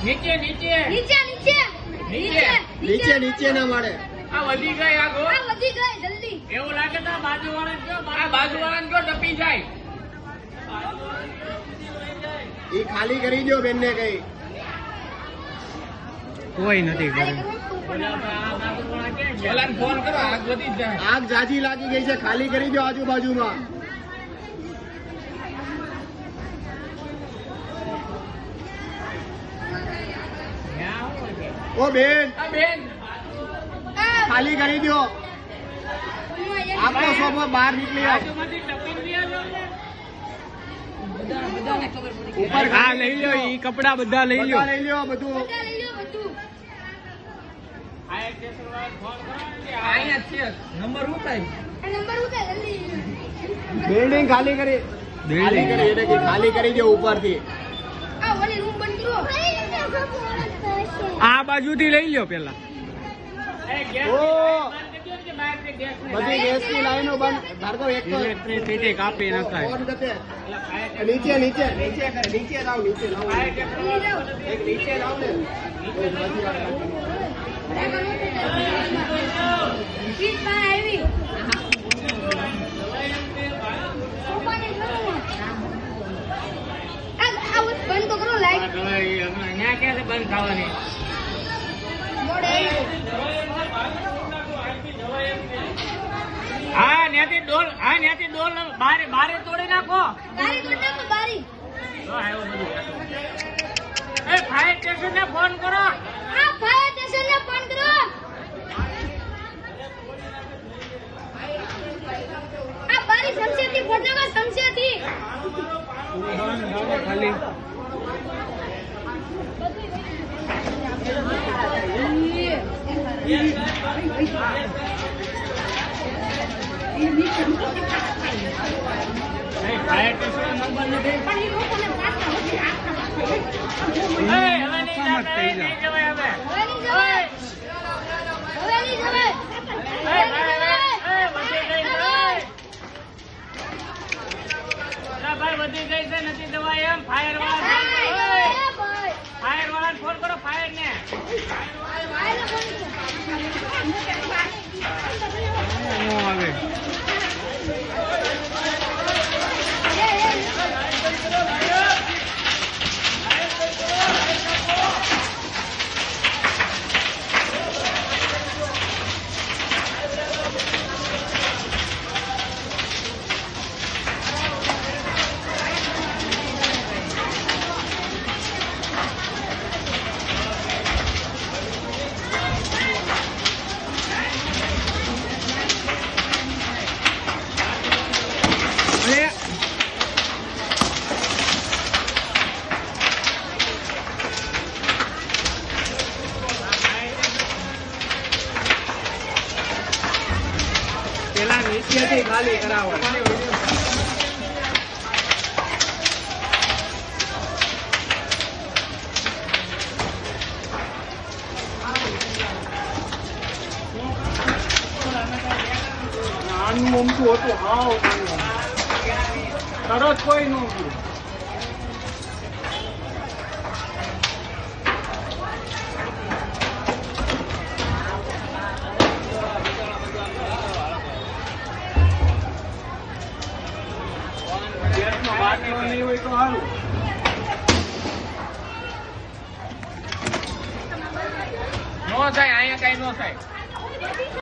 નીચે નીચે નીચે નીચે નીચે નીચે નીચે ના મળે. આ વધી ગઈ આ ગો. આ વધી ગઈ જલ્દી. એવું લાગે તો બાજુવાળાને કયો, આ બાજુવાળાને કયો ટપી જાય. ઈ ખાલી કરી દો બેન ને કઈ. કોઈ નથી કરે. ઓલાને ફોન કરો, આગ વધી જ જાય. આગ જાજી લાગી ગઈ છે, ખાલી કરી દો આજુબાજુમાં. ઓ બેન આ બેન ખાલી કરી દો. આપો સોફો બહાર નીકળી આવો. બાજુમાંથી ટપીને બી આવ્યો ને. ઉપર હા લઈ લ્યો, ઈ કપડા બધા લઈ લ્યો. બધા લઈ લ્યો બધું. બધા લઈ લો બધું. ફાયર સ્ટેશન વાળાને ફોન કરો કે અહીંયા જ છે નંબર ઉતારી. આ નંબર ઉતાર જલ્દી. બિલ્ડિંગ ખાલી કરી. ખાલી કરી એટલે કે ખાલી કરી દો ઉપરથી. આ ઓલી રૂમ બંધ કરો. આ બાજુથી લઈ લ્યો પેલા. એ ગેસ ઓ! બંધ કરી દો ને કે બહારથી ગેસ ને બધી ગેસની લાઈનો બંધ. ભાર્ગવ એક તો ઇલેક્ટ્રિસિટી કાપી નખાય. ફોન કરતે. નીચે નીચે નીચે કરે. નીચે લાવ નીચે લાવ. એક નીચે લાવ ને. વીજ બહાર આવી. સોફાને જોયું. આ બંધ તો કરો લાઈટ. અહીંયા ક્યાં છે બંધ થવાની? મોડે આવી. હા ત્યાંથી ડોલ બારે બારે તોડી નાખો. બારી તોડ નાખો બારી. તો આવ્યો બધું. એ ફાયર સ્ટેશન ને ફોન કરો. આ ફાયર સ્ટેશન ને ફોન કરો. આ બારી સમસ્યાથી ફોન નાખો સમસ્યાથી. ખાલી ફાયર સ્ટેશન નંબર નથી. પણ એ લોકોને પાછા નથી આપતા. હવે નહીં જવાય, નહીં જવાય હવે. હવે નહીં જવાય. હવે નહીં જવાય. વધી ગઈ છે. અલા ભાઈ વધી ગઈ છે, નથી જવાય એમ. ફાયર વાળાને ફોન કરો, ફાયર ને. નો આવે. અરે પેલા નીચેથી ખાલી કરાવો. નાનું મમતું હતું હાવ તરત કોઈ ન હતું. ગેસનો બાટલો નહીં હોય તો સારું. નો થાય અહીંયા કઈ નો થાય.